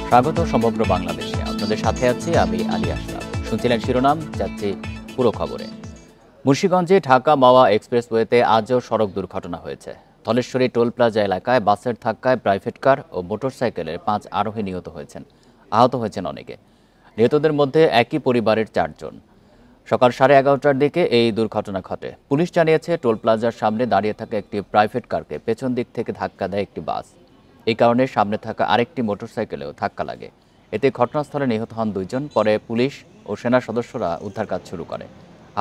স্বাগত সমগ্র বাংলাদেশে। আপনাদের সাথে আছি আমি আলী আশরাফ। শুনছিলেন শিরোনাম, যাচ্ছি পুরো খবরে। মুন্সিগঞ্জে ঢাকা মাওয়া এক্সপ্রেসওয়েতে আজও সড়ক দুর্ঘটনা হয়েছে। ধলেশ্বরী টোল প্লাজা এলাকায় বাসের ধাক্কায় প্রাইভেট কার ও মোটরসাইকেলের 5 আরোহী নিহত হয়েছেন। আহত হয়েছেন অনেকে। নিহতদের মধ্যে একই পরিবারের 4 জন। সকাল 11:30টার দিকে এই দুর্ঘটনা ঘটে। পুলিশ জানিয়েছে, টোল প্লাজার সামনে দাঁড়িয়ে থাকা একটি প্রাইভেট কারকে পেছন দিক থেকে ধাক্কা দেয় একটি বাস। এই কারণে সামনে থাকা আরেকটি মোটরসাইকেলেও ধাক্কা লাগে। এতে ঘটনাস্থলে নিহত হন 2 জন। পরে পুলিশ ও সেনা সদস্যরা উদ্ধার কাজ শুরু করে।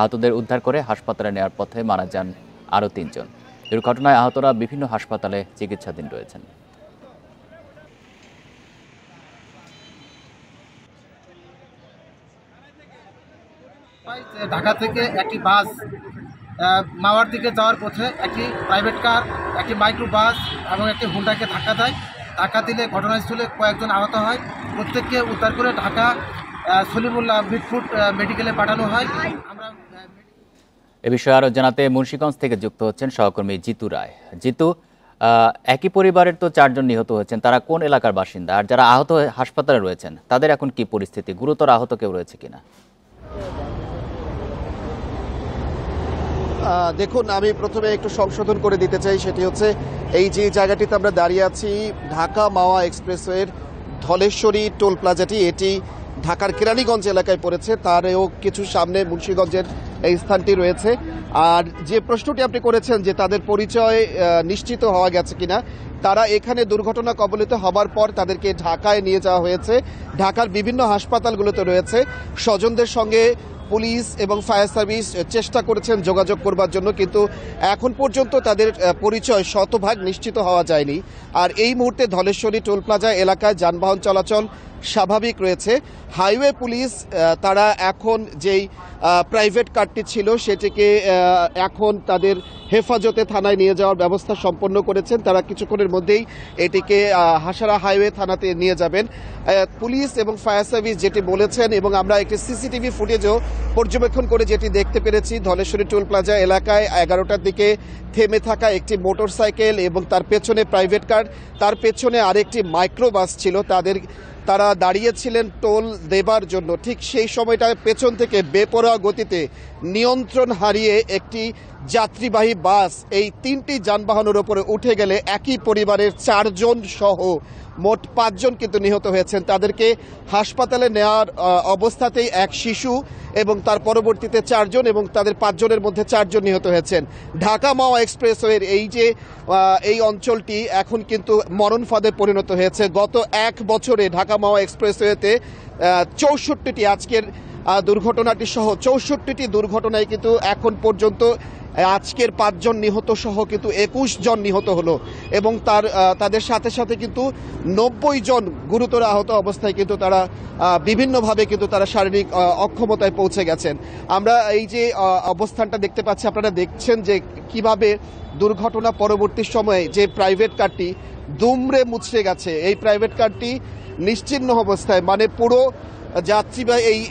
আহতদের উদ্ধার করে হাসপাতালে নেওয়ার পথে মারা যান আরও 3 জন। দুর্ঘটনায় আহতরা বিভিন্ন হাসপাতালে চিকিৎসাধীন রয়েছেন। ঢাকা থেকে একটি বাস মাওয়ার দিকে যাওয়ার পথে একটি প্রাইভেট কার, একটি মাইক্রো বাস এবং একটি হুন্ডাকে ধাক্কা দেয়। ধাক্কা দিলে ঘটনাস্থলে কয়েকজন আহত হয়। প্রত্যেককে উদ্ধার করে ঢাকা সলিমুল্লাহ মিটফুট মেডিকেলে পাঠানো হয়। আমরা এ বিষয়ে আরও জানাতে মুন্সিগঞ্জ থেকে যুক্ত হচ্ছেন সহকর্মী জিতু রায়। জিতু, একই পরিবারের তো 4 জন নিহত হয়েছেন, তারা কোন এলাকার বাসিন্দা? আর যারা আহত হয়ে হাসপাতালে রয়েছেন তাদের এখন কি পরিস্থিতি? গুরুতর আহত কেউ রয়েছে কিনা? দেখুন, আমি প্রথমে একটু সংশোধন করে দিতে চাই। সেটি হচ্ছে, এই যে জায়গাটিতে আমরা দাঁড়িয়ে আছি, ঢাকা মাওয়া এক্সপ্রেসওয়ের ধলেশ্বরী টোল প্লাজাটি, এটি ঢাকার কেরানীগঞ্জ এলাকায় পড়েছে। তারও কিছু সামনে মুন্সিগঞ্জের এই স্থানটি রয়েছে। আর যে প্রশ্নটি আপনি করেছেন যে তাদের পরিচয় নিশ্চিত হওয়া গেছে কিনা, তারা এখানে দুর্ঘটনা কবলিত হবার পর তাদেরকে ঢাকায় নিয়ে যাওয়া হয়েছে। ঢাকার বিভিন্ন হাসপাতালগুলোতে রয়েছে। স্বজনদের সঙ্গে পুলিশ এবং ফায়ার সার্ভিস চেষ্টা করেছেন যোগাযোগ করবার জন্য, কিন্তু এখন পর্যন্ত তাদের পরিচয় শতভাগ নিশ্চিত হওয়া যায়নি। আর এই মুহূর্তে ধলেশ্বরী টোল প্লাজা এলাকায় যানবাহন চলাচল স্বাভাবিক রয়েছে। হাইওয়ে পুলিশ তারা এখন যেই প্রাইভেট কারটি ছিল সেটিকে এখন তাদের হেফাজতে থানায় নিয়ে যাওয়ার ব্যবস্থা সম্পন্ন করেছেন। তারা কিছুক্ষণের মধ্যেই এটিকে হাসারা হাইওয়ে থানাতে নিয়ে যাবেন। পুলিশ এবং ফায়ার সার্ভিস যেটি বলেছেন, এবং আমরা একটি সিসিটিভি ফুটেজও পর্যবেক্ষণ করে যেটি দেখতে পেরেছি, ধলেশ্বরী টোল প্লাজা এলাকায় 11টার দিকে থেমে থাকা একটি মোটরসাইকেল এবং তার পেছনে প্রাইভেট কার, তার পেছনে আরেকটি মাইক্রো বাস ছিল। তারা দাঁড়িয়েছিলেন টোল দেবার জন্য। ঠিক সেই সময়টায় পেছন থেকে বেপরোয়া গতিতে নিয়ন্ত্রণ হারিয়ে একটি যাত্রীবাহী বাস এই 3টি যানবাহনের উপরে উঠে গেলে একই পরিবারের 4 জন সহ মোট 5 জন কিন্তু নিহত হয়েছেন। তাদেরকে হাসপাতালে নেওয়ার অবস্থাতেই এক শিশু এবং তার পরবর্তীতে 4 জন, এবং তাদের 5 জনের মধ্যে 4 জন নিহত হয়েছেন। ঢাকা মাওয়া এক্সপ্রেসওয়ের এই অঞ্চলটি এখন কিন্তু মরণ ফাঁদে পরিণত হয়েছে। গত 1 বছরে ঢাকা মাওয়া এক্সপ্রেসওয়েতে 64টি, আজকের দুর্ঘটনাটি সহ 64টি দুর্ঘটনায় কিন্তু এখন পর্যন্ত আজকের 5 জন নিহত সহ কিন্তু 21 জন নিহত হলো, এবং তাদের সাথে সাথে কিন্তু 90 জন গুরুতর আহত অবস্থায় কিন্তু তারা বিভিন্নভাবে কিন্তু তারা শারীরিক অক্ষমতায় পৌঁছে গেছেন। আমরা এই যে অবস্থানটা দেখতে পাচ্ছি, আপনারা দেখছেন যে কিভাবে দুর্ঘটনা পরবর্তী সময়ে যে প্রাইভেট কারটি দুমড়ে মুচড়ে গেছে। এই প্রাইভেট কারটি নিশ্চিহ্ন অবস্থায়, মানে পুরো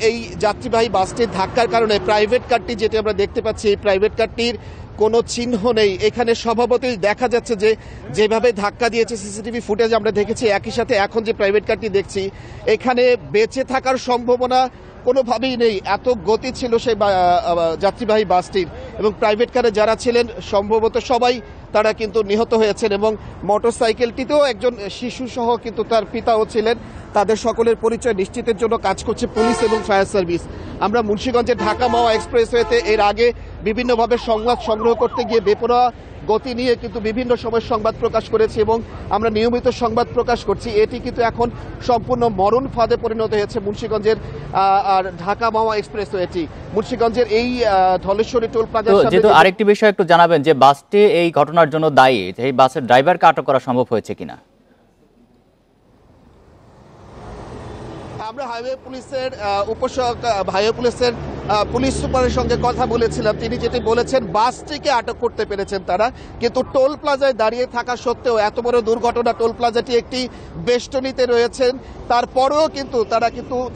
এই যাত্রীবাহী বাসটির ধাক্কার কারণে প্রাইভেট কারটি যেটি আমরা দেখতে পাচ্ছি, এই প্রাইভেট কারটির কোনো চিহ্ন নেই। এখানে স্বভাবতই দেখা যাচ্ছে যে যেভাবে ধাক্কা দিয়েছে, সিসিটিভি ফুটেজ আমরা দেখেছি, একই সাথে এখন যে প্রাইভেট কারটি দেখছি, এখানে বেঁচে থাকার সম্ভাবনা কোনোভাবেই নেই। এত গতি ছিল সেই যাত্রীবাহী বাসটির, এবং প্রাইভেট কারে যারা ছিলেন সম্ভবত সবাই তারা কিন্তু নিহত হয়েছেন, এবং মোটরসাইকেলটিতেও একজন শিশু সহ কিন্তু তার পিতাও ছিলেন। তাদের সকলের পরিচয় নিশ্চিতের জন্য কাজ করছে পুলিশ এবং ফায়ার সার্ভিস। আমরা মুন্সিগঞ্জের ঢাকা মাওয়া এক্সপ্রেসওয়েতে এর আগে বিভিন্নভাবে সংবাদ সংগ্রহ করতে গিয়ে বেপরোয়া গতি নিয়ে কিন্তু বিভিন্ন সময় সংবাদ প্রকাশ করেছি, এবং আমরা নিয়মিত সংবাদ প্রকাশ করছি। এটি কিন্তু এখন সম্পূর্ণ মরণ ফাঁদে পরিণত হয়েছে মুন্সিগঞ্জের আর ঢাকা মাওয়া এক্সপ্রেসওয়েটি। মুন্সিগঞ্জের এই ধলেশ্বরী টোল প্লাজার সামনে যেহেতু আরেকটি বিষয় একটু জানাবেন যে বাসটি এই ঘটনার জন্য দায়ী, এই বাসের ড্রাইভারকে আটক করা সম্ভব হয়েছে কিনা? আমরা হাইওয়ে পুলিশের পুলিশ সুপারের সঙ্গে কথা বলেছিলাম। তিনি যেটি বলেছেন, বাসটিকে আটক করতে পেরেছেন তারা, কিন্তু টোল প্লাজায় দাঁড়িয়ে থাকা সত্ত্বেও, এত বড় দুর্ঘটনা, টোল প্লাজাটি একটি বেষ্টনীতে রয়েছেন, তারপরেও কিন্তু তারা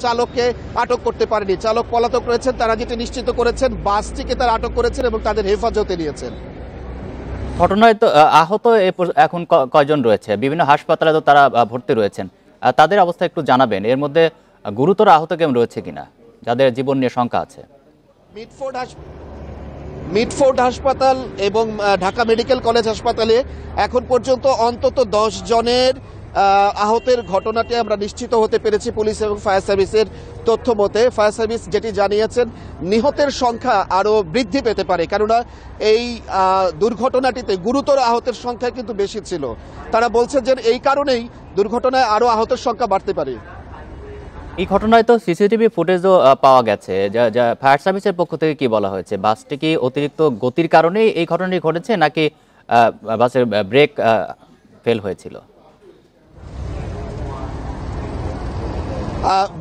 চালককে আটক করতে পারেনি। চালক পলাতক রয়েছেন। তারা যেটি নিশ্চিত করেছেন, বাসটিকে তারা আটক করেছেন এবং তাদের হেফাজতে নিয়েছেন। ঘটনায় তো আহত এখন কয়জন রয়েছে? বিভিন্ন হাসপাতালে তো তারা ভর্তি রয়েছেন। তাদের অবস্থা একটু জানাবেন। এর মধ্যে গুরুতর আহত কেমন রয়েছে কিনা, যাদের জীবন নিয়ে শঙ্কা আছে? মিটফোর্ড হাসপাতাল এবং ঢাকা মেডিকেল কলেজ হাসপাতালে এখন পর্যন্ত অন্তত 10 জনের আহতের ঘটনাটি আমরা নিশ্চিত হতে পেরেছি পুলিশ এবং ফায়ার সার্ভিসের তথ্য মতে। ফায়ার সার্ভিস যেটি জানিয়েছেন, নিহতের সংখ্যা আরও বৃদ্ধি পেতে পারে, কেননা এই দুর্ঘটনাটিতে গুরুতর আহতের সংখ্যা কিন্তু বেশি ছিল। তারা বলছেন যে এই কারণেই দুর্ঘটনায় আরও আহতের সংখ্যা বাড়তে পারে। এই ঘটনায় তো সিসিটিভি ফুটেজও পাওয়া গেছে। যা ফায়ার সার্ভিসের পক্ষ থেকে কি বলা হয়েছে? বাসটি কি অতিরিক্ত গতির কারণেই এই ঘটনাটি ঘটেছে, নাকি বাসের ব্রেক ফেল হয়েছিল?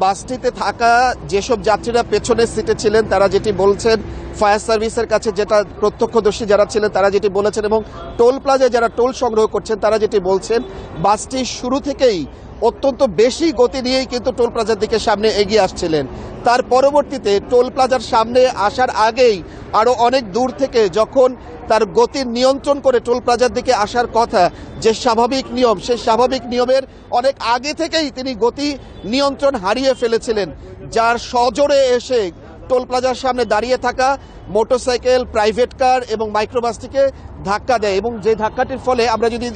বাসটিতে থাকা যেসব যাত্রীরা পেছনের সিটে ছিলেন তারা যেটি বলছেন, ফায়ার সার্ভিসের কাছে যেটা প্রত্যক্ষদর্শী যারা ছিলেন তারা যেটি বলেছেন, এবং টোল প্লাজায় যারা টোল সংগ্রহ করছেন তারা যেটি বলছেন, বাসটি শুরু থেকেই অত্যন্ত বেশি গতি নিয়েই কিন্তু টোল প্লাজার দিকে সামনে এগিয়ে আসছিলেন। তার পরবর্তীতে টোল প্লাজার সামনে আসার আগেই আরও অনেক দূর থেকে যখন তার গতি নিয়ন্ত্রণ করে টোল প্লাজার দিকে আসার কথা, যে স্বাভাবিক নিয়ম, সেই স্বাভাবিক নিয়মের অনেক আগে থেকেই তিনি গতি নিয়ন্ত্রণ হারিয়ে ফেলেছিলেন, যার সজোরে এসে টোল প্লাজার সামনে দাঁড়িয়ে থাকা মোটরসাইকেল, প্রাইভেট কার এবং মাইক্রোবাসটিকে ধাক্কা দেয়। এবং যে ধাক্কাটির ফলে আমরা যদি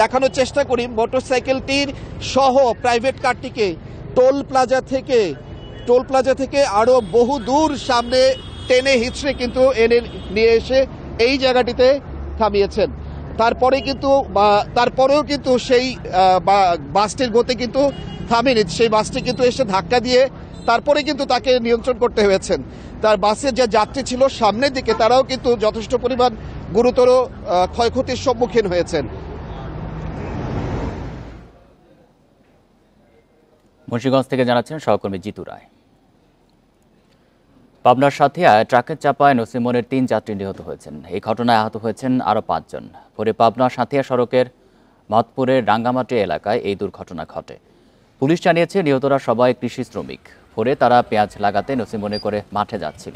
দেখানোর চেষ্টা করি, মোটরসাইকেলটির সহ প্রাইভেট কারটিকে টোল প্লাজা থেকে আরও বহু দূর সামনে টেনে হিচড়ে কিন্তু এনে নিয়ে এসে এই জায়গাটিতে থামিয়েছেন। তারপরেও কিন্তু সেই বাসটির গতি কিন্তু থামেনি। সেই বাসটি কিন্তু এসে ধাক্কা দিয়ে তারপরে কিন্তু তাকে নিয়ন্ত্রণ করতে হয়েছেন। তার বাসের যে যাত্রী ছিল সামনের দিকে, তারাও কিন্তু যথেষ্ট পরিমাণ গুরুতর ক্ষয়ক্ষতির সম্মুখীন হয়েছেন। মুন্সিগঞ্জ থেকে জানাচ্ছেন সহকর্মী জিতু রায়। পাবনার সাথিয়ায় ট্রাকের চাপায় নসিমনের 3 যাত্রী নিহত হয়েছেন। এই ঘটনায় আহত হয়েছেন আরও 5 জন। পরে পাবনা সাথিয়া সড়কের মতপুরের রাঙ্গামাটি এলাকায় এই দুর্ঘটনা ঘটে। পুলিশ জানিয়েছে, নিহতরা সবাই কৃষি শ্রমিক। পরে তারা পেঁয়াজ লাগাতে নসিমনে করে মাঠে যাচ্ছিল।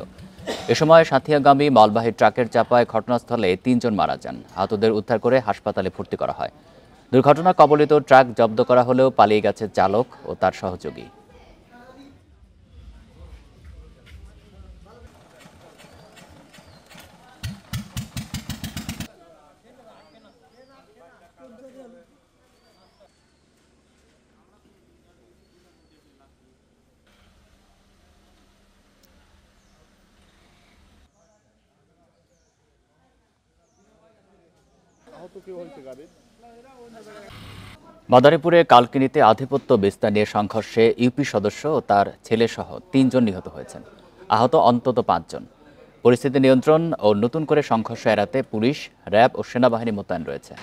এ সময় সাথিয়াগামী মালবাহী ট্রাকের চাপায় ঘটনাস্থলে 3 জন মারা যান। আহতদের উদ্ধার করে হাসপাতালে ভর্তি করা হয়। দুর্ঘটনা কবলিত ট্রাক জব্দ করা হলেও পালিয়ে গেছে চালক ও তার সহযোগী। মাদারীপুরে কালকিনিতে আধিপত্য বিস্তার নিয়ে সংঘর্ষে ইউপি সদস্য ও তার ছেলেসহ 3 জন নিহত হয়েছেন। আহত অন্তত 5 জন। পরিস্থিতি নিয়ন্ত্রণ ও নতুন করে সংঘর্ষ এড়াতে পুলিশ, র্যাব ও সেনাবাহিনী মোতায়েন রয়েছে।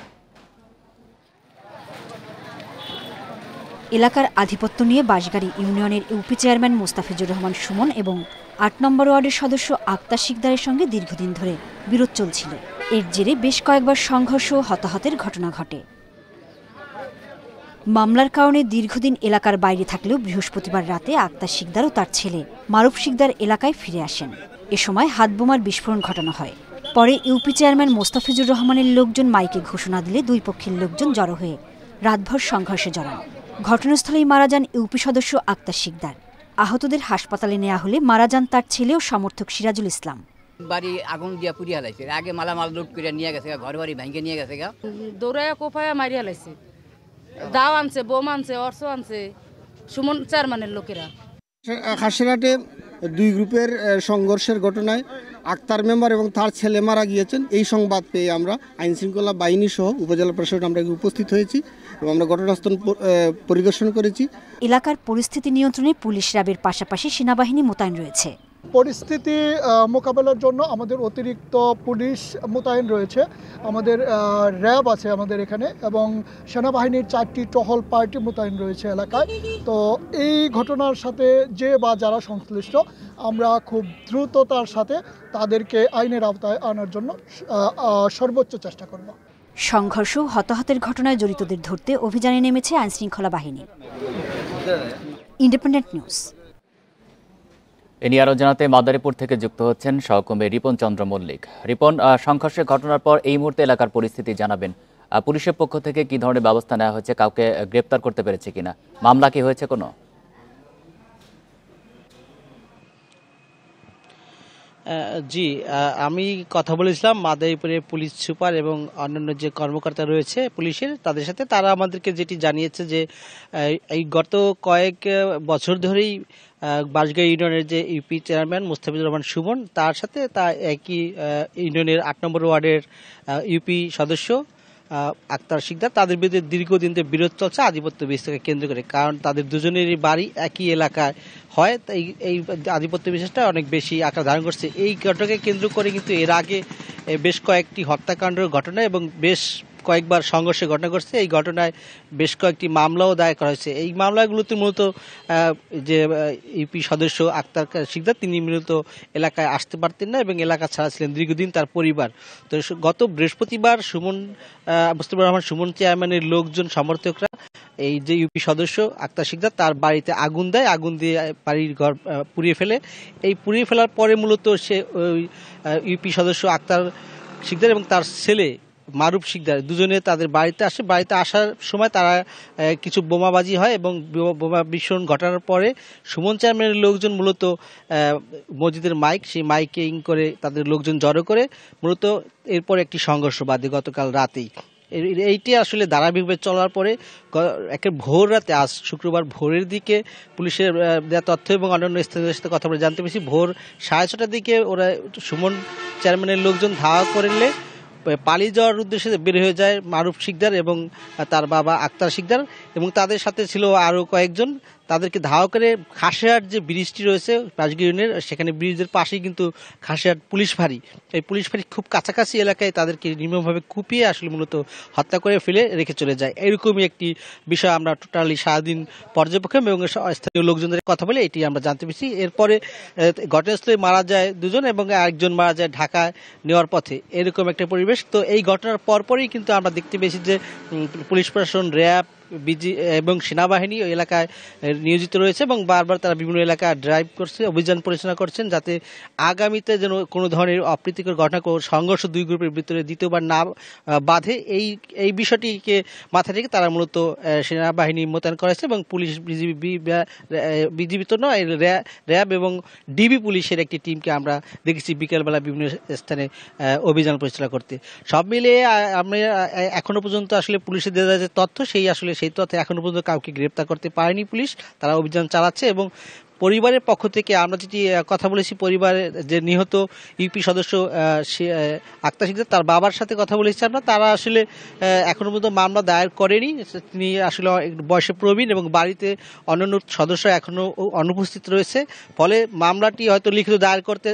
এলাকার আধিপত্য নিয়ে বাঁশগাড়ি ইউনিয়নের ইউপি চেয়ারম্যান মোস্তাফিজুর রহমান সুমন এবং 8 নম্বর ওয়ার্ডের সদস্য আক্তার শিকদারের সঙ্গে দীর্ঘদিন ধরে বিরোধ চলছিল। এর জেরে বেশ কয়েকবার সংঘর্ষ ও হতাহতের ঘটনা ঘটে। মামলার কারণে দীর্ঘদিন এলাকার বাইরে থাকলেও বৃহস্পতিবার রাতে আক্তার শিকদার ও তার ছেলে মারুফ শিকদার এলাকায় ফিরে আসেন। এ সময় হাতবোমার বিস্ফোরণ ঘটানো হয়। পরে ইউপি চেয়ারম্যান মোস্তাফিজুর রহমানের লোকজন মাইকে ঘোষণা দিলে 2 পক্ষের লোকজন জড়ো হয়ে রাতভর সংঘর্ষে জড়ান। ঘটনাস্থলেই মারা যান ইউপি সদস্য আক্তার শিকদার। আহতদের হাসপাতালে নেওয়া হলে মারা যান তার ছেলে ও সমর্থক সিরাজুল ইসলাম। বাড়ি আগুন দিয়া পুড়িয়ে হালাইছে, আগে মালামাল লুট করে নিয়ে গেছে, ঘর বাড়ি ভাঙে নিয়ে গেছে, দৌড়াইয়া কোপায়া মারিয়া লাইছে। দাও আনছে, বোম আনছে, অর্থ আনছে সুমন চেয়ারম্যানের লোকেরা। খাসিরহাটে 2 গ্রুপের সংঘর্ষের ঘটনায় আক্তার মেম্বার এবং তার ছেলে মারা গিয়েছেন। এই সংবাদ পেয়ে আমরা আইনশৃঙ্খলা বাহিনী সহ উপজেলা প্রশাসন আমরা উপস্থিত হয়েছি এবং আমরা ঘটনাস্থল পরিদর্শন করেছি। এলাকার পরিস্থিতি নিয়ন্ত্রণে পুলিশ, র্যাবের পাশাপাশি সেনাবাহিনী মোতায়েন রয়েছে। পরিস্থিতি মোকাবেলার জন্য আমাদের অতিরিক্ত পুলিশ মোতায়েন রয়েছে, আমাদের র্যাব আছে আমাদের এখানে, এবং সেনাবাহিনীর 4টি টহল পার্টি মোতায়েন রয়েছে এলাকায়। তো এই ঘটনার সাথে যারা সংশ্লিষ্ট, আমরা খুব দ্রুততার সাথে তাদেরকে আইনের আওতায় আনার জন্য সর্বোচ্চ চেষ্টা করব। সংঘর্ষ ও হতাহতের ঘটনায় জড়িতদের ধরতে অভিযানে নেমেছে আইনশৃঙ্খলা বাহিনী। Independent news. এ নিয়ে আরও জানাতে মাদারীপুর থেকে যুক্ত হচ্ছেন সহকর্মী রিপন চন্দ্র মল্লিক। রিপন, সংঘর্ষের ঘটনার পর এই মুহূর্তে এলাকার পরিস্থিতি জানাবেন। পুলিশের পক্ষ থেকে কি ধরনের ব্যবস্থা নেওয়া হয়েছে, কাউকে গ্রেপ্তার করতে পেরেছে কিনা, মামলা কি হয়েছে কোনো? জি, আমি কথা বলেছিলাম মাদারীপুরের পুলিশ সুপার এবং অন্যান্য যে কর্মকর্তা রয়েছে পুলিশের, তাদের সাথে। তারা আমাদেরকে যেটি জানিয়েছে যে এই গত কয়েক বছর ধরেই বাঁশগাঁ ইউনিয়নের যে ইউপি চেয়ারম্যান মোস্তাফিজুর রহমান সুমন, তার সাথে তা একই ইউনিয়নের ৮ নম্বর ওয়ার্ডের ইউপি সদস্য আক্তার শিকদার, তাদের বিরুদ্ধে দীর্ঘদিন ধরে বিরোধ চলছে আধিপত্য বিস্তারকে কেন্দ্র করে। কারণ তাদের দুজনেরই বাড়ি একই এলাকায় হয়, তাই এই আধিপত্য বিশেষটা অনেক বেশি আকার ধারণ করছে। এই ঘটনাকে কেন্দ্র করে কিন্তু এর আগে বেশ কয়েকটি হত্যাকাণ্ডের ঘটনা এবং বেশ কয়েকবার সংঘর্ষের ঘটনা ঘটছে। এই ঘটনায় বেশ কয়েকটি মামলাও দায়ের করা হয়েছে। এই মামলাগুলোতে মূলত যে ইউপি সদস্য আক্তার শিকদার, তিনি মূলত এলাকায় আসতে পারতেন না এবং এলাকা ছাড়া ছিলেন দীর্ঘদিন তার পরিবার। তো গত বৃহস্পতিবার মুস্তাফিজুর রহমান সুমন চেয়ারম্যানের লোকজন সমর্থকরা এই যে ইউপি সদস্য আক্তার শিকদার তার বাড়িতে আগুন দেয়, আগুন দিয়ে বাড়ির ঘর পুড়িয়ে ফেলে। এই পুড়িয়ে ফেলার পরে মূলত সে ওই ইউপি সদস্য আক্তার শিকদার এবং তার ছেলে মারুফ শিকদার দুজনে তাদের বাড়িতে আসে। বাড়িতে আসার সময় তারা কিছু বোমাবাজি হয় এবং বোমা বিস্ফোরণ ঘটানোর পরে সুমন চেয়ারম্যানের লোকজন মূলত মসজিদের সেই মাইকিং করে তাদের লোকজন জড়ো করে মূলত এরপর একটি সংঘর্ষ বাধে গতকাল রাতেই। এইটি আসলে ধারাবাহিকভাবে চলার পরে একের ভোর রাতে, আজ শুক্রবার ভোরের দিকে পুলিশের দেওয়া তথ্য এবং অন্যান্য স্থানীয়দের সাথে কথা বলে জানতে পেরেছি, ভোর 6:30টার দিকে ওরা সুমন চেয়ারম্যানের লোকজন ধাওয়া করলে পালিয়ে যাওয়ার উদ্দেশ্যে বের হয়ে যায় মারুফ শিকদার এবং তার বাবা আক্তার শিকদার, এবং তাদের সাথে ছিল আরও কয়েকজন। তাদেরকে ধাওয়া করে খাসিয়াহাট যে ব্রিজটি রয়েছে বাঁশগাঁ ইউনিয়নের, সেখানে ব্রিজের পাশেই কিন্তু খাসিয়াহাট পুলিশ ফাঁড়ি, এই পুলিশ ফাঁড়ি খুব কাছাকাছি এলাকায় তাদেরকে নির্মমভাবে কুপিয়ে আসলে মূলত হত্যা করে ফেলে রেখে চলে যায়। এরকমই একটি বিষয় আমরা টোটালি সারাদিন পর্যবেক্ষণ এবং স্থানীয় লোকজনদের কথা বলে এটি আমরা জানতে পেরেছি। এরপরে ঘটনাস্থলে মারা যায় দুজন এবং আরেকজন মারা যায় ঢাকায় নেওয়ার পথে, এরকম একটা পরিবেশ। তো এই ঘটনার পরপরই কিন্তু আমরা দেখতে পেয়েছি যে পুলিশ প্রশাসন, র্যাব এবং সেনাবাহিনী ওই এলাকায় নিয়োজিত রয়েছে এবং বারবার তারা বিভিন্ন এলাকায় ড্রাইভ করছে, অভিযান পরিচালনা করছেন, যাতে আগামীতে যেন কোনো ধরনের অপ্রীতিকর ঘটনা, সংঘর্ষ দুই গ্রুপের ভিতরে দ্বিতীয়বার না বাধে, এই বিষয়টিকে মাথায় রেখে তারা মূলত সেনাবাহিনী মোতায়েন করেছে এবং পুলিশ বিজিবি তো নয়, র্যাব এবং ডিবি পুলিশের একটি টিমকে আমরা দেখেছি বিকেলবেলা বিভিন্ন স্থানে অভিযান পরিচালনা করতে। সব মিলিয়ে আমরা এখনো পর্যন্ত আসলে পুলিশের দেওয়া যে তথ্য, সেই তথ্যে এখনো পর্যন্ত কাউকে গ্রেপ্তার করতে পারেনি পুলিশ। তারা অভিযান চালাচ্ছে এবং পরিবারের পক্ষ থেকে আমরা যেটি কথা বলেছি, পরিবারের যে নিহত ইউপি সদস্য আক্তার শিকদার তার বাবার সাথে কথা বলেছি আমরা, তারা আসলে এখনো পর্যন্ত মামলা দায়ের করেনি। তিনি আসলে বয়সে প্রবীণ এবং বাড়িতে অন্যান্য সদস্য এখনো অনুপস্থিত রয়েছে, ফলে মামলাটি হয়তো লিখিত দায়ের করতে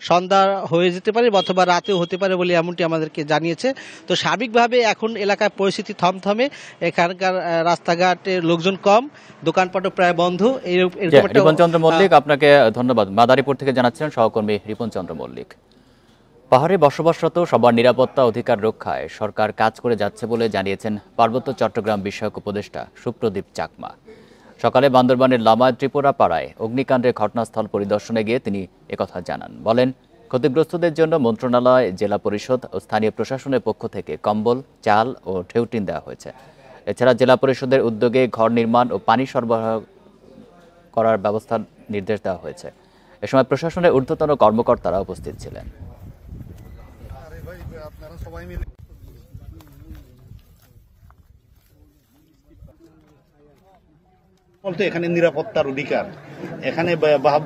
সন্ধ্যা হয়ে যেতে পারে অথবা রাতেও হতে পারে বলে এমনটি আমাদেরকে জানিয়েছে। তো সার্বিকভাবে এখন এলাকার পরিস্থিতি থমথমে, এখানকার রাস্তাঘাটে লোকজন কম, দোকানপাটও প্রায় বন্ধ। রিপন চন্দ্র মল্লিক, আপনাকে ধন্যবাদ। মাদারীপুর থেকে জানাচ্ছিলেন সহকর্মী রিপন চন্দ্র মল্লিক। পাহাড়ে বসবাসরত সবার নিরাপত্তা অধিকার রক্ষায় সরকার কাজ করে যাচ্ছে বলে জানিয়েছেন পার্বত্য চট্টগ্রাম বিষয়ক উপদেষ্টা সুপ্রদীপ চাকমা। সকালে বান্দরবানের লামায় ত্রিপুরা পাড়ায় অগ্নিকাণ্ডের ঘটনাস্থল পরিদর্শনে গিয়ে তিনি একথা জানান। বলেন, ক্ষতিগ্রস্তদের জন্য মন্ত্রণালয়, জেলা পরিষদ ও স্থানীয় প্রশাসনের পক্ষ থেকে কম্বল, চাল ও ঠেউটিন দেওয়া হয়েছে। এছাড়া জেলা পরিষদের উদ্যোগে ঘর নির্মাণ ও পানি সরবরাহ করার ব্যবস্থার নির্দেশ দেওয়া হয়েছে। এ সময় প্রশাসনের ঊর্ধ্বতন কর্মকর্তারা উপস্থিত ছিলেন। বলতে এখানে নিরাপত্তার অধিকার, এখানে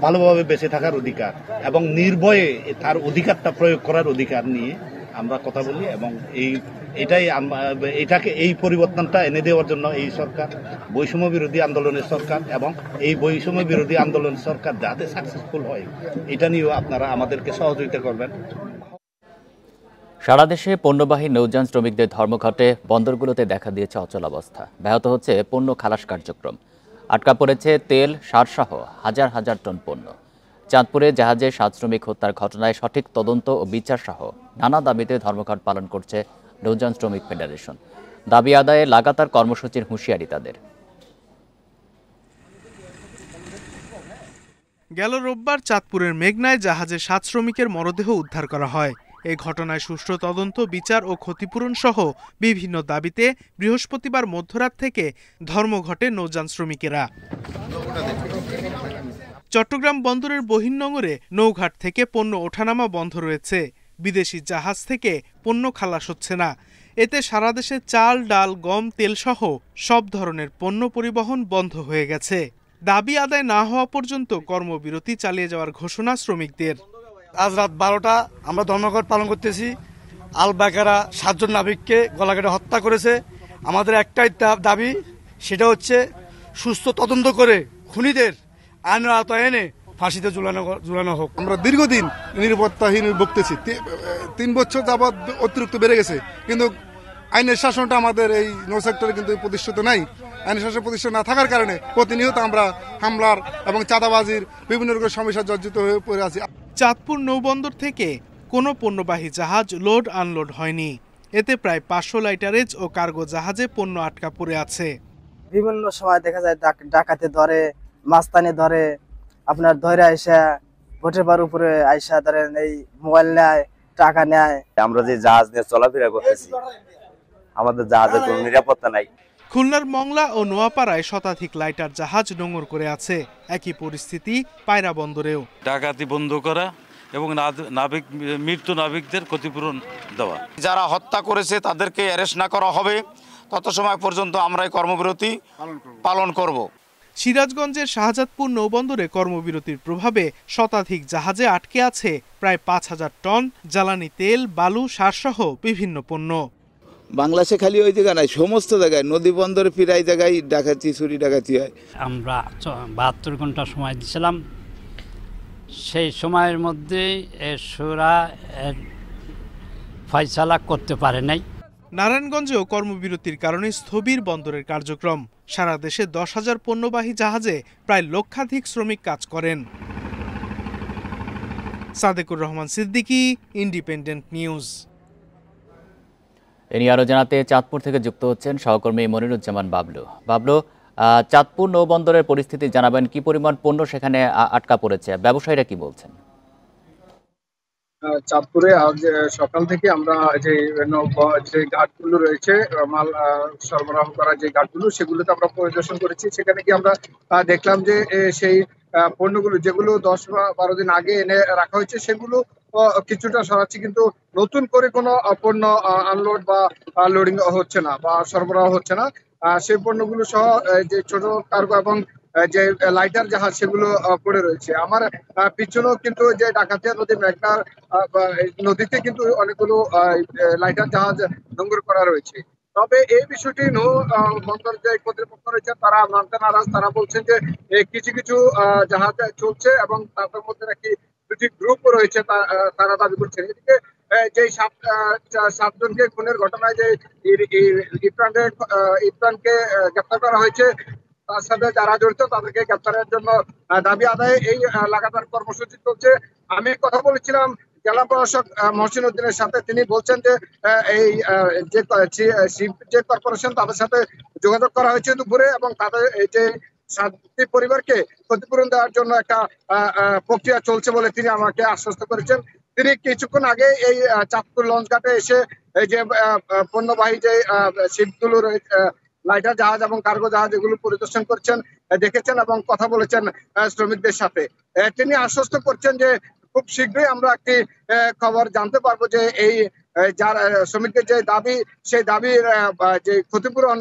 ভালোভাবে বেঁচে থাকার অধিকার এবং নির্ভয়ে তার অধিকারটা প্রয়োগ করার অধিকার নিয়ে আমরা কথা বলি এবং এই পরিবর্তনটা এনে দেওয়ার জন্য এই সরকার বৈষম্য বিরোধী আন্দোলনের সরকার এবং এই বৈষম্য বিরোধী আন্দোলন সরকার যাতে সাকসেসফুল হয় এটা নিয়েও আপনারা আমাদেরকে সহযোগিতা করবেন। সারা দেশে পণ্যবাহী নৌযান শ্রমিকদের ধর্মঘটে বন্দরগুলোতে দেখা দিয়েছে অচলাবস্থা। ব্যাহত হচ্ছে পণ্য খালাস কার্যক্রম। আটকা পড়েছে তেল, সারসহ হাজার হাজার টন পণ্য। চাঁদপুরে জাহাজে 7 শ্রমিক হত্যার ঘটনায় সঠিক তদন্ত ও বিচার সহ নানা দাবিতে ধর্মঘট পালন করছে নৌযান শ্রমিক ফেডারেশন। দাবি আদায়ে লাগাতার কর্মসূচির হুঁশিয়ারি তাদের। গেল রোববার চাঁদপুরের মেঘনায় জাহাজে 7 শ্রমিকের মরদেহ উদ্ধার করা হয়। এই ঘটনায় সুষ্ঠু তদন্ত, বিচার ও ক্ষতিপূরণ সহ বিভিন্ন দাবিতে বৃহস্পতিবার মধ্যরাত থেকে ধর্মঘটে নৌযান শ্রমিকেরা। চট্টগ্রাম বন্দরের বহির্নোঙরে নৌঘাট থেকে পণ্য ওঠানামা বন্ধ রয়েছে। বিদেশি জাহাজ থেকে পণ্য খালাস হচ্ছে না। এতে সারা দেশে চাল, ডাল, গম, তেল সহ সব ধরনের পণ্য পরিবহন বন্ধ হয়ে গেছে। দাবি আদায় না হওয়া পর্যন্ত কর্মবিরতি চালিয়ে যাওয়ার ঘোষণা শ্রমিকদের। আজ রাত 12টা আমরা ধর্মঘট পালন করতেছি। আল বাকারা 7 জন নাবিককে গলা কেটে হত্যা করেছে। আমাদের একটাই দাবি, সেটা হচ্ছে সুস্থ তদন্ত করে খুনিদের আইনের আওতায় এনে ফাঁসিতে ঝুলানো হোক। আমরা দীর্ঘদিন নিরাপত্তাহীন ভুগতেছি। 3 বছর যাবৎ অতিরিক্ত বেড়ে গেছে, কিন্তু আইনের শাসনটা আমাদের এই নৌ সেক্টরে কিন্তু প্রতিষ্ঠিত নাই। আইনের শাসন প্রতিষ্ঠিত না থাকার কারণে প্রতিনিয়ত আমরা হামলার এবং চাঁদাবাজির বিভিন্ন রকমের সমস্যা জর্জরিত হয়ে পড়ে আছি। চাঁদপুর নৌবন্দর থেকে কোনো পণ্যবাহী জাহাজ লোড আনলোড হয়নি। এতে প্রায় 500 লাইটারেজ ও কার্গো জাহাজে পণ্য আটকা পড়ে আছে। বিভিন্ন সময় দেখা যায় ডাকাতে ধরে, মাস্তানি ধরে, আপনার ধরে আইসা ভোটের বার উপরে আইসা ধরেন এই মোবাইল নেয়, টাকা নেয়। আমরা যে জাহাজ নিয়ে চলাফেরা করতেছি, আমাদের জাহাজের কোনো নিরাপত্তা নাই। খুলনার মংলা ও নোয়াপাড়ায় শতাধিক লাইটার জাহাজ নোঙর করে আছে। একই পরিস্থিতি পায়রা বন্দরেও। ডাকাতি বন্ধ করা এবং মৃত্যু নাবিকদের ক্ষতিপূরণ দেওয়া। যারা হত্যা করেছে তাদেরকে অ্যারেস্ট না করা হবে তত সময় পর্যন্ত আমরা এই কর্মবিরতি পালন করব। সিরাজগঞ্জের শাহজাদপুর নৌবন্দরে কর্মবিরতির প্রভাবে শতাধিক জাহাজে আটকে আছে প্রায় 5000 টন জ্বালানি তেল, বালু, সারসহ বিভিন্ন পণ্য। বাংলাদেশে খালি ওই জায়গা নাই, সমস্ত জায়গায় নদী বন্দরে প্রায় জায়গায় ডাকাতি, চুরি ডাকাতি হয়। আমরা 72 ঘন্টা সময় দিয়েছিলাম, সেই সময়ের মধ্যে সুরা ফয়সালা করতে পারে নাই। নারায়ণগঞ্জেও কর্মবিরতির কারণে স্থবির বন্দরের কার্যক্রম। সারা দেশে 10,000 পণ্যবাহী জাহাজে প্রায় লক্ষাধিক শ্রমিক কাজ করেন। Sadekur Rahman Siddiqui, independent news. এ নিয়ে আরো জানাতে চাঁদপুর থেকে যুক্ত হচ্ছেন সহকর্মী মনিরুজ্জামান বাবলু। বাবলু, চাঁদপুর নৌবন্দরের পরিস্থিতি জানাবেন, কি পরিমাণ পণ্য সেখানে আটকা পড়েছে, ব্যবসায়ীরা কি বলছেন? চাঁদপুরে আজ সকাল থেকে আমরা যে ঘাটগুলো রয়েছে, মাল সরবরাহ করা যে ঘাটগুলো, সেগুলোতে আমরা পরিদর্শন করেছি। সেখানে কি আমরা দেখলাম যে সেই পণ্যগুলো যেগুলো 10 বা 12 দিন আগে এনে রাখা হয়েছে সেগুলো কিছুটা সরাচ্ছি, কিন্তু নতুন করে কোনো পণ্য আনলোড বা লোডিং হচ্ছে না বা সরবরাহ হচ্ছে না। সেই পণ্যগুলো সহ যে ছোট কার্গো এবং যে লাইটার জাহাজ সেগুলো পড়ে রয়েছে। আমার পিছনেও কিন্তু যে ডাকাতিয়া নদী, মেঘনার নদীতে কিন্তু অনেকগুলো লাইটার জাহাজ নোঙর করা রয়েছে। তবে এই বিষয়টি নৌ বন্দর যে কর্তৃপক্ষ রয়েছে তারা মানতে নারাজ। তারা বলছেন যে কিছু কিছু জাহাজ চলছে এবং তাদের মধ্যে নাকি 2টি গ্রুপ রয়েছে, তারা দাবি করছেন। এদিকে যে 7 জনকে খুনের ঘটনায় যে ইরফানকে গ্রেপ্তার করা হয়েছে, তার সাথে যারা জড়িত তাদেরকে গ্রেপ্তারের জন্য দাবি আদায়ে এই লাগাতার কর্মসূচি চলছে। আমি কথা বলেছিলাম জেলা প্রশাসক মহসিন উদ্দিনের সাথে। তিনি বলছেন যে এই যে কর্পোরেশন তাদের সাথে যোগাযোগ করা হয়েছে দুপুরে, এবং তাদের এই যে 7টি পরিবারকে ক্ষতিপূরণ দেওয়ার জন্য একটা প্রক্রিয়া চলছে বলে তিনি আমাকে আশ্বস্ত করেছেন। তিনি কিছুক্ষণ আগে এই চাঁদপুর লঞ্চ ঘাটে এসে এই যে পণ্যবাহী যে শিপগুলো রয়েছে, লাইটার জাহাজ এবং কার্গো জাহাজ, এগুলো পরিদর্শন করছেন, দেখেছেন এবং কথা বলেছেন শ্রমিকদের সাথে। তিনি আশ্বস্ত করছেন যে খুব শীঘ্রই আমরা একটি খবর জানতে পারবো যে এই যারা শ্রমিকদের যে দাবি, সেই দাবির যে ক্ষতিপূরণ,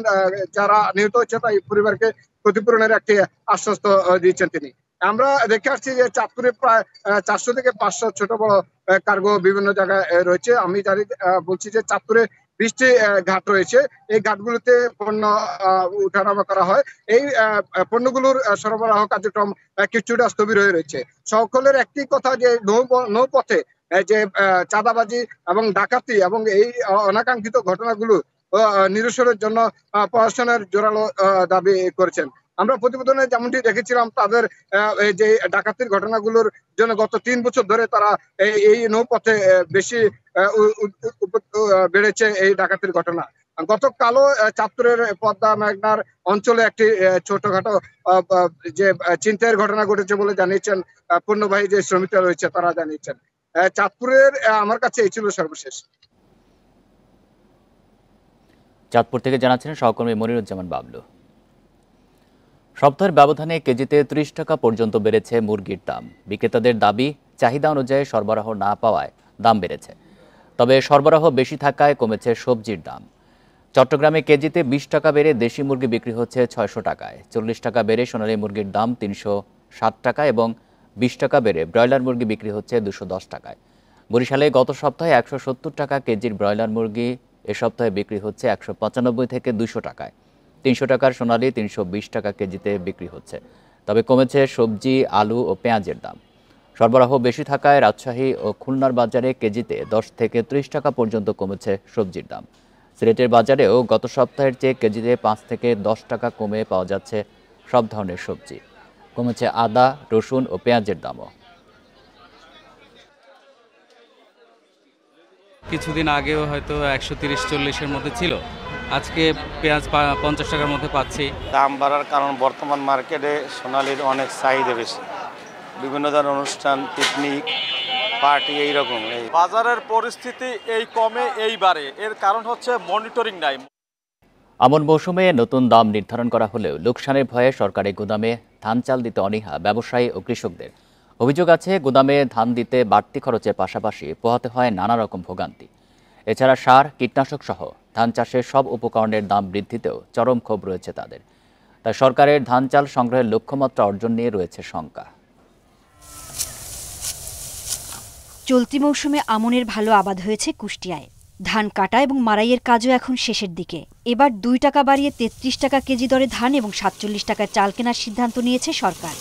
যারা নিহত হচ্ছে তাই পরিবারকে ক্ষতিপূরণের একটি আশ্বস্ত দিয়েছেন তিনি। আমরা দেখে আসছি যে চাঁদপুরে প্রায় 400 থেকে 500 ছোট বড় কার্গো বিভিন্ন জায়গায় রয়েছে। আমি বলছি যে চাঁদপুরে 20টি ঘাট রয়েছে। এই ঘাটগুলোতে পণ্য উঠানামা করা হয়। এই পণ্যগুলোর সরবরাহ কার্যক্রম কিছুটা স্থবির হয়ে রয়েছে। সকলের একটি কথা যে নৌপথে যে চাঁদাবাজি এবং ডাকাতি এবং এই অনাকাঙ্ক্ষিত ঘটনাগুলো নিরসনের জন্য প্রশাসনের জোরালো দাবি করেছেন। আমরা প্রতিবেদনে যেমনটি দেখেছিলাম, তাদের যে ডাকাতির ঘটনাগুলোর জন্য গত 3 বছর ধরে তারা এই নৌপথে বেশি বেড়েছে এই ডাকাতির ঘটনা। গতকালও চাঁদপুরের পদ্মা মেঘনার অঞ্চলে একটি ছোটখাটো যে ছিনতাইয়ের ঘটনা ঘটেছে বলে জানিয়েছেন পণ্যবাহী যে শ্রমিকরা রয়েছে, তারা জানিয়েছেন। চাঁদপুরের আমার কাছে এই ছিল সর্বশেষ। চাঁদপুর থেকে জানাচ্ছেন সহকর্মী মনিরুজ্জামান বাবলু। সপ্তাহের ব্যবধানে কেজিতে ৩০ টাকা পর্যন্ত বেড়েছে মুরগির দাম। বিক্রেতাদের দাবি, চাহিদা অনুযায়ী সরবরাহ না পাওয়ায় দাম বেড়েছে। তবে সরবরাহ বেশি থাকায় কমেছে সবজির দাম। চট্টগ্রামে কেজিতে ২০ টাকা বেড়ে দেশি মুরগি বিক্রি হচ্ছে ৬০০ টাকায়, ৪০ টাকা বেড়ে সোনালী মুরগির দাম ৩৬০ টাকা এবং ২০ টাকা বেড়ে ব্রয়লার মুরগি বিক্রি হচ্ছে ২১০ টাকায়। বরিশালে গত সপ্তাহে ১৭০ টাকা কেজির ব্রয়লার মুরগি এ সপ্তাহে বিক্রি হচ্ছে ১৯৫ থেকে ২০০ টাকায়। ৩০০ টাকার সোনালী ৩২০ টাকা কেজিতে বিক্রি হচ্ছে। তবে কমেছে সবজি, আলু ও পেঁয়াজের দাম। সরবরাহ বেশি থাকায় রাজশাহী ও খুলনার বাজারে কেজিতে ১০ থেকে ৩০ টাকা পর্যন্ত কমেছে সবজির দাম। সিলেটের বাজারেও গত সপ্তাহের চেয়ে কেজিতে ৫ থেকে ১০ টাকা কমে পাওয়া যাচ্ছে সব ধরনের সবজি। কমেছে আদা, রসুন ও পেঁয়াজের দামও। কিছুদিন আগেও হয়তো ১৩০-৪০-এর মধ্যে ছিল, আজকে পেঁয়াজ ৫০ টাকার মধ্যে পাচ্ছি। দাম বাড়ার কারণ বর্তমান মার্কেটে সোনালীর অনেক চাহিদা বেশি, বিভিন্ন ধরনের অনুষ্ঠান, পিকনিক, পার্টি এইরকম। বাজারের পরিস্থিতি এই কমে এইবারে, এর কারণ হচ্ছে মনিটরিং নাই। আমন মৌসুমে নতুন দাম নির্ধারণ করা হলেও লোকসানের ভয়ে সরকারি গুদামে ধান চাল দিতে অনীহা ব্যবসায়ী ও কৃষকদের। অভিযোগ আছে, গুদামে ধান দিতে বাড়তি খরচের পাশাপাশি পোহাতে হয় নানা রকম ভোগান্তি। এছাড়া সার, কীটনাশক সহ ধান চাষের সব উপকরণের দাম বৃদ্ধিতেও চরম ক্ষোভ রয়েছে তাদের। তাই সরকারের ধান চাল সংগ্রহের লক্ষ্যমাত্রা অর্জন নিয়ে রয়েছে শঙ্কা। চলতি মৌসুমে আমনের ভালো আবাদ হয়েছে কুষ্টিয়ায়। ধান কাটা এবং মাড়াইয়ের কাজও এখন শেষের দিকে। এবার ২ টাকা বাড়িয়ে ৩৩ টাকা কেজি দরে ধান এবং ৪৭ টাকার চাল কেনার সিদ্ধান্ত নিয়েছে সরকার।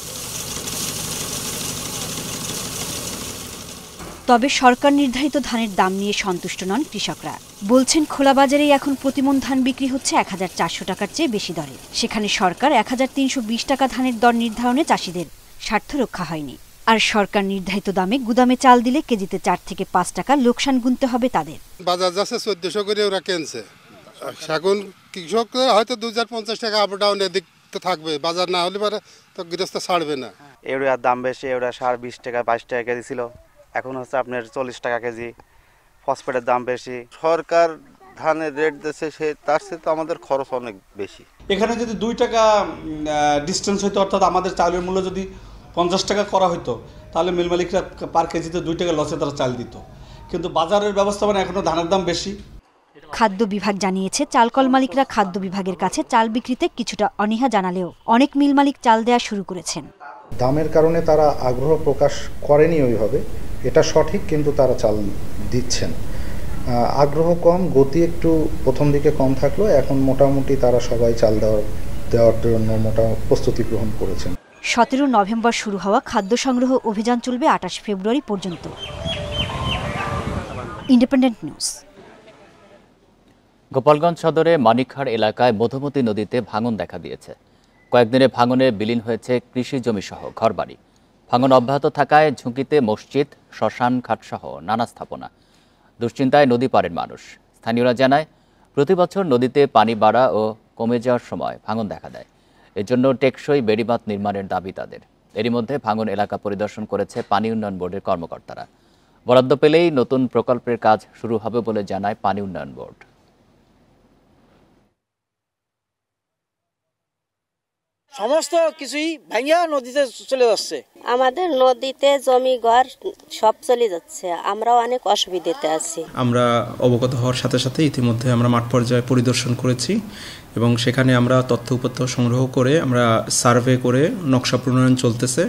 তবে সরকার নির্ধারিত ধানের দাম নিয়ে সন্তুষ্ট নন কৃষকরা। বলছেন, খোলা বাজারেই এখন প্রতিমণ ধান বিক্রি হচ্ছে ১৪০০ টাকার চেয়ে বেশি দরে। সেখানে সরকার ১৩২০ টাকা ধানের দর নির্ধারণে চাষিদের স্বার্থ রক্ষা হয়নি। আর সরকার নির্ধারিত দামে গুদামে চাল দিলে কেজিতে ৪ থেকে ৫ টাকা লোকসান গুনতে হবে তাদের। বাজার যাচ্ছে ১৪০০ করে ওরা কিনছে, এখন কৃষকরা হয়তো ২০৫০ টাকা আপ ডাউন এদিক তো থাকবে। বাজার না হলে পরে তো গৃহস্থ ছাড়বে না। এগুলোর দাম বেশি, এগুলো সার ২০ টাকা ২২ টাকা কেজি ছিল, এখন হচ্ছে আপনার ৪০ টাকা কেজি। ফসফেটের দাম বেশি, সরকার ধানের রেট দিচ্ছে, সে তার চেয়ে তো আমাদের খরচ অনেক বেশি। এখানে যদি ২ টাকা ডিস্টেন্স হইতো, অর্থাৎ আমাদের চালের মূল্য যদি ৫০ টাকা করা হতো, তাহলে মিল মালিকরা পার কেজিতে ২ টাকা লসে তারা চাল দিত। কিন্তু বাজারের ব্যবস্থাপনা এখনো ধানের দাম বেশি। খাদ্য বিভাগ জানিয়েছে, চালকল মালিকরা খাদ্য বিভাগের কাছে চাল বিক্রিতে কিছুটা অনীহা জানালেও অনেক মিল মালিক চাল দেয়া শুরু করেছেন। দামের কারণে তারা আগ্রহ প্রকাশ করেনি ওইভাবে, এটা সঠিক, কিন্তু তারা চাল দিচ্ছেন। আগ্রহ কম, গতি একটু প্রথম দিকে কম থাকলো, এখন মোটামুটি তারা সবাই চাল দেওয়ার জন্য প্রস্তুতি গ্রহণ করেছেন। ১৭ নভেম্বর শুরু হওয়া খাদ্য সংগ্রহ অভিযান চলবে ২৮ ফেব্রুয়ারি পর্যন্ত। Independent news. গোপালগঞ্জ সদরে মানিকহাট এলাকায় মধুমতি নদীতে ভাঙন দেখা দিয়েছে। কয়েকদিনে ভাঙনে বিলীন হয়েছে কৃষি জমি সহ ঘরবাড়ি। ভাঙন অব্যাহত থাকায় ঝুঁকিতে মসজিদ, শ্মশান ঘাট সহ নানা স্থাপনা। দুশ্চিন্তায় নদী পাড়ের মানুষ। স্থানীয়রা জানায়, প্রতি বছর নদীতে পানি বাড়া ও কমে যাওয়ার সময় ভাঙন দেখা দেয়। এজন্য টেকসই বেড়িবাঁধ নির্মাণের দাবি তাদের। এরই মধ্যে ভাঙন এলাকা পরিদর্শন করেছে পানি উন্নয়ন বোর্ডের কর্মকর্তারা। বরাদ্দ পেলেই নতুন প্রকল্পের কাজ শুরু হবে বলে জানায় পানি উন্নয়ন বোর্ড। সমস্ত কিছুই ভাঙিয়া নদীতে চলে যাচ্ছে। আমাদের নদীতে জমি ঘর সব চলে যাচ্ছে, আমরাও অনেক অসুবিধাতে আছি। আমরা অবগত হওয়ার সাথে সাথে ইতিমধ্যে আমরা মাঠ পর্যায়ে পরিদর্শন করেছি এবং সেখানে আমরা তথ্য উপাত্ত সংগ্রহ করে আমরা সার্ভে করে নকশা প্রণয়ন চলতেছে।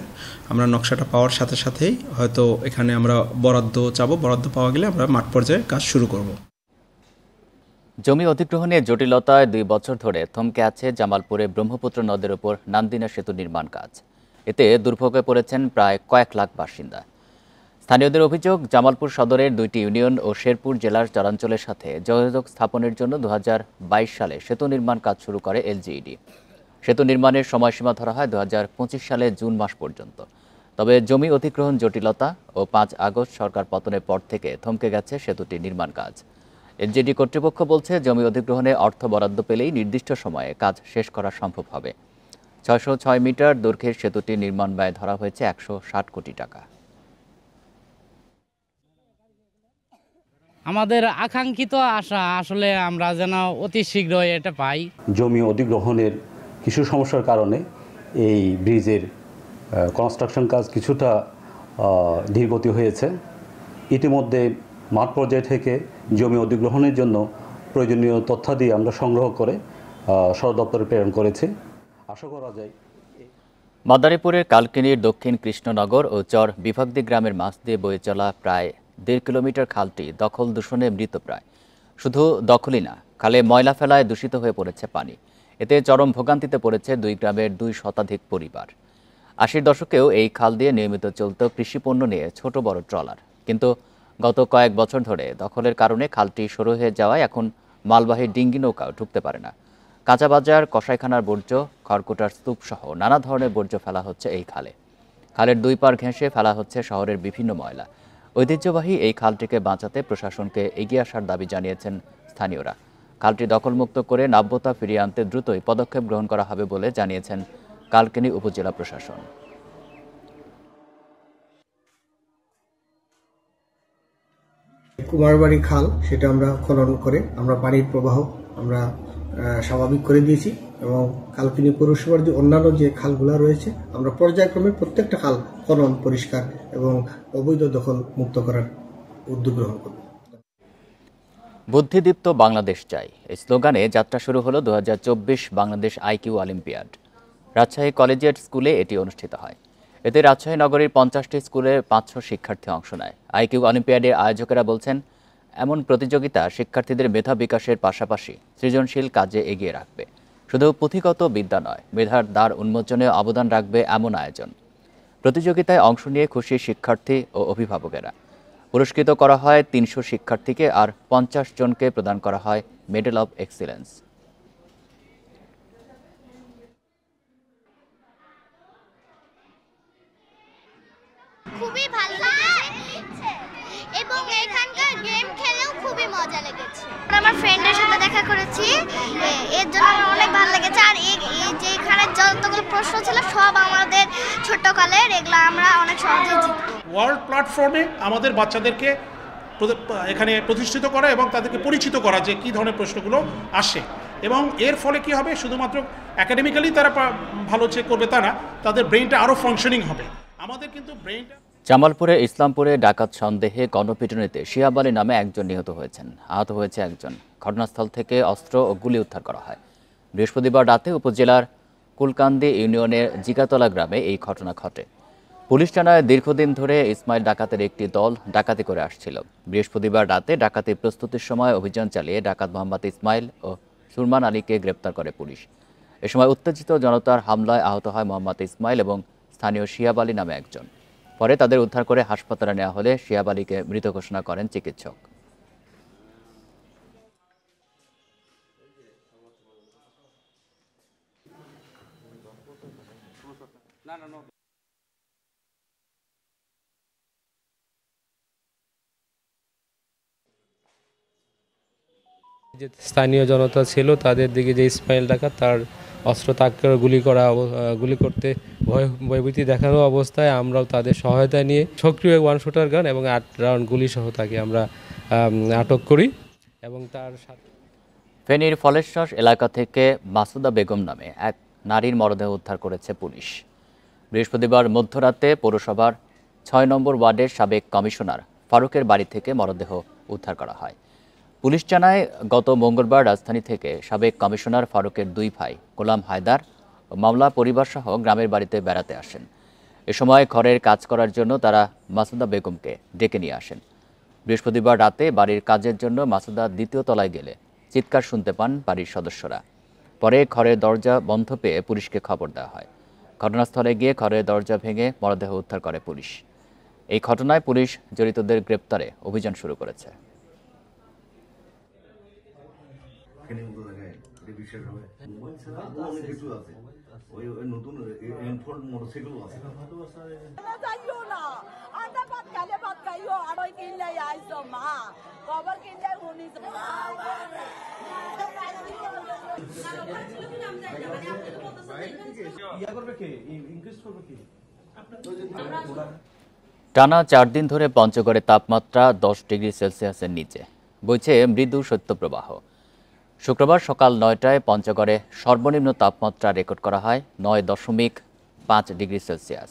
আমরা নকশাটা পাওয়ার সাথে সাথেই হয়তো এখানে আমরা বরাদ্দ চাবো, বরাদ্দ পাওয়া গেলে আমরা মাঠ পর্যায়ে কাজ শুরু করব। জমি অধিগ্রহণের জটিলতায় ২ বছর ধরে থমকে আছে জামালপুরে ব্রহ্মপুত্র নদের উপর নান্দিনা সেতু নির্মাণ কাজ। এতে দুর্ভোগে পড়েছেন প্রায় কয়েক লাখ বাসিন্দা। স্থানীয়দের অভিযোগ, জামালপুর সদরের ২টি ইউনিয়ন ও শেরপুর জেলার চরাঞ্চলের সাথে যোগাযোগ স্থাপনের জন্য ২০২২ সালে সেতু নির্মাণ কাজ শুরু করে এলজিইডি। সেতু নির্মাণের সময়সীমা ধরা হয় ২০২৫ সালে জুন মাস পর্যন্ত। তবে জমি অধিগ্রহণ জটিলতা ও ৫ আগস্ট সরকার পতনের পর থেকে থমকে গেছে সেতুটি নির্মাণ কাজ। এলজিইডি কর্তৃপক্ষ বলছে, জমি অধিগ্রহণে অর্থ বরাদ্দ পেলেই নির্দিষ্ট সময়ে কাজ শেষ করা সম্ভব হবে। ৬০৬ মিটার দৈর্ঘ্যের সেতুটি নির্মাণ ব্যয় ধরা হয়েছে ১৬০ কোটি টাকা। আমাদের আকাঙ্ক্ষিত আশা আসলে আমরা যেন অতি শীঘ্রই এটা পাই। জমি অধিগ্রহণের কিছু সমস্যার কারণে এই ব্রিজের কনস্ট্রাকশন কাজ কিছুটা ধীরগতি হয়েছে। ইতিমধ্যে মাঠ পর্যায় থেকে জমি অধিগ্রহণের জন্য প্রয়োজনীয় তথ্যাদি আমরা সংগ্রহ করে সদর দপ্তরে প্রেরণ করেছি। আশা করা যায় মাদারীপুরের কালকিনির দক্ষিণ কৃষ্ণনগর ও চর বিভাগদি গ্রামের মাছ দিয়ে বয়ে চলা প্রায় 1.5 কিলোমিটার খালটি দখল দূষণে মৃতপ্রায়। শুধু দখলই না, খালে ময়লা ফেলায় দূষিত হয়ে পড়েছে পানি। এতে চরম ভোগান্তিতে পড়েছে 2 গ্রামের 2 শতাধিক পরিবার। 80-র দশকেও এই খাল দিয়ে নিয়মিত চলত কৃষিপণ্য নিয়ে ছোট বড় ট্রলার, কিন্তু গত কয়েক বছর ধরে দখলের কারণে খালটি সরু হয়ে যাওয়ায় এখন মালবাহী ডিঙ্গি নৌকাও ঢুকতে পারে না। কাঁচা বাজার, কসাইখানার বর্জ্য, খড়কুটার স্তূপ সহ নানা ধরনের বর্জ্য ফেলা হচ্ছে এই খালে। খালের 2 পার ঘেঁষে ফেলা হচ্ছে শহরের বিভিন্ন ময়লা। ঐতিহ্যবাহী এই খালটিকে বাঁচাতে প্রশাসনকে এগিয়ে আসার দাবি জানিয়েছেন স্থানীয়রা। খালটি দখলমুক্ত করে নাব্যতা ফিরিয়ে আনতে দ্রুতই পদক্ষেপ গ্রহণ করা হবে বলে জানিয়েছেন কালকিনি উপজেলা প্রশাসন। কুমারবাড়ি খাল সেটা আমরা খনন করে আমরা পানির প্রবাহ আমরা স্বাভাবিক করে দিয়েছি এবং কালকিনি পৌরসভার যে অন্যান্য যে খালগুলো রয়েছে আমরা পর্যায়ক্রমে প্রত্যেকটা খাল খনন, পরিষ্কার এবং অবৈধ দখল মুক্ত করার উদ্যোগ গ্রহণ করব। বুদ্ধিদীপ্ত বাংলাদেশ চাই এই স্লোগানে যাত্রা শুরু হলো 2024 Bangladesh IQ olympiad. Rajshahi collegiate স্কুলে এটি অনুষ্ঠিত হয়। এতে রাজশাহী নগরীর 50টি স্কুলের 500 শিক্ষার্থী অংশ নেয়। আইকিউ অলিম্পিয়াডের আয়োজকেরা বলছেন, এমন প্রতিযোগিতা শিক্ষার্থীদের মেধা বিকাশের পাশাপাশি সৃজনশীল কাজে এগিয়ে রাখবে। শুধু পুঁথিগত বিদ্যা নয়, মেধার দ্বার উন্মোচনে অবদান রাখবে এমন আয়োজন। প্রতিযোগিতায় অংশ নিয়ে খুশি শিক্ষার্থী ও অভিভাবকেরা। পুরস্কৃত করা হয় 300 শিক্ষার্থীকে, আর 50 জনকে প্রদান করা হয় মেডেল অব এক্সিলেন্স। খুবই ভালো লেগেছে এবং এখানকার গেম খেলেও খুবই মজা লেগেছে। আমার ফ্রেন্ডের সাথে দেখা করেছি, এর জন্য আমার অনেক ভালো লেগেছে। আর এই যে এখানে যতগুলো প্রশ্ন ছিল সব আমাদের ছোটকালের, এগুলো আমরা অনেক সহজে জিতব। ওয়ার্ল্ড প্ল্যাটফর্মে আমাদের বাচ্চাদেরকে এখানে প্রতিষ্ঠিত করা এবং তাদেরকে পরিচিত করা যে কী ধরনের প্রশ্নগুলো আসে, এবং এর ফলে কি হবে, শুধুমাত্র একাডেমিক্যালি তারা ভালো চেক করবে তা না, তাদের ব্রেইনটা আরও ফাংশনিং হবে। আমাদের কিন্তু ব্রেইনটা জামালপুরে ইসলামপুরে ডাকাত সন্দেহে গণপিটুনিতে শিহাব আলী নামে একজন নিহত হয়েছেন, আহত হয়েছে একজন। ঘটনাস্থল থেকে অস্ত্র ও গুলি উদ্ধার করা হয়। বৃহস্পতিবার রাতে উপজেলার কুলকান্দি ইউনিয়নের জিগাতলা গ্রামে এই ঘটনা ঘটে। পুলিশ জানায়, দীর্ঘদিন ধরে ইসমাইল ডাকাতের একটি দল ডাকাতি করে আসছিল। বৃহস্পতিবার রাতে ডাকাতির প্রস্তুতির সময় অভিযান চালিয়ে ডাকাত মোহাম্মদ ইসমাইল ও সুরমান আলীকে গ্রেপ্তার করে পুলিশ। এ সময় উত্তেজিত জনতার হামলায় আহত হয় মোহাম্মদ ইসমাইল এবং স্থানীয় শিহাব আলী নামে একজন। পরে তাদের উদ্ধার করে হাসপাতালে নেওয়া হলে শিহাব আলীকে মৃত ঘোষণা করেন চিকিৎসক। যে স্থানীয় জনতা ছিল তাদের দিকে যে ইসমাইল ডাকাত তার অস্ত্র তাক করে গুলি করতে ভয়ভীতি দেখানো অবস্থায় আমরাও তাদের সহায়তা নিয়ে সক্রিয় 1 শুটার গান এবং 8 রাউন্ড গুলি সহ তাকে আমরা আটক করি এবং তার সাথে ফেনীর ফলেশ্বর এলাকা থেকে মাসুদা বেগম নামে এক নারীর মরদেহ উদ্ধার করেছে পুলিশ। বৃহস্পতিবার মধ্যরাতে পৌরসভার 6 নম্বর ওয়ার্ডের সাবেক কমিশনার ফারুকের বাড়ি থেকে মরদেহ উদ্ধার করা হয়। পুলিশ জানায়, গত মঙ্গলবার রাজধানী থেকে সাবেক কমিশনার ফারুকের 2 ভাই গোলাম হায়দার ও মামলা পরিবার সহ গ্রামের বাড়িতে বেড়াতে আসেন। এ সময় ঘরের কাজ করার জন্য তারা মাসুদা বেগমকে ডেকে নিয়ে আসেন। বৃহস্পতিবার রাতে বাড়ির কাজের জন্য মাসুদা 2য় তলায় গেলে চিৎকার শুনতে পান বাড়ির সদস্যরা। পরে ঘরের দরজা বন্ধ পেয়ে পুলিশকে খবর দেওয়া হয়। ঘটনাস্থলে গিয়ে ঘরের দরজা ভেঙে মরদেহ উদ্ধার করে পুলিশ। এই ঘটনায় পুলিশ জড়িতদের গ্রেপ্তারে অভিযান শুরু করেছে। টানা 4 দিন ধরে পঞ্চগড়ে তাপমাত্রা 10 ডিগ্রি সেলসিয়াসের নিচে। বইছে মৃদু শৈত্যপ্রবাহ। শুক্রবার সকাল 9টায় পঞ্চগড়ে সর্বনিম্ন তাপমাত্রা রেকর্ড করা হয় 9.5 ডিগ্রি সেলসিয়াস।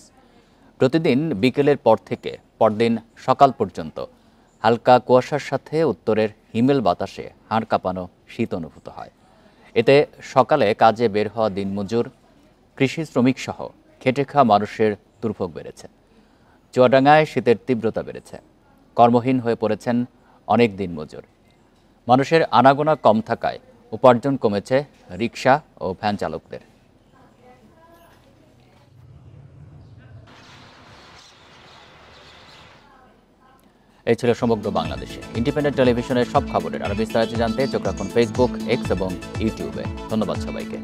প্রতিদিন বিকেলের পর থেকে পরদিন সকাল পর্যন্ত হালকা কুয়াশার সাথে উত্তরের হিমেল বাতাসে হাড় কাঁপানো শীত অনুভূত হয়। এতে সকালে কাজে বের হওয়া দিনমজুর, কৃষি শ্রমিক সহ খেটে খাওয়া মানুষের দুর্ভোগ বেড়েছে। চুয়াডাঙ্গায় শীতের তীব্রতা বেড়েছে। কর্মহীন হয়ে পড়েছেন অনেক দিনমজুর। মানুষের আনাগোনা কম থাকায় উপার্জন কমেছে রিকশা ও ভ্যান চালকদের। এই ছিল সমগ্র বাংলাদেশে ইন্ডিপেন্ডেন্ট টেলিভিশনের সব খবরের আরো বিস্তারিত জানতে চোখ রাখুন ফেসবুক, এক্স এবং ইউটিউবে। ধন্যবাদ সবাইকে।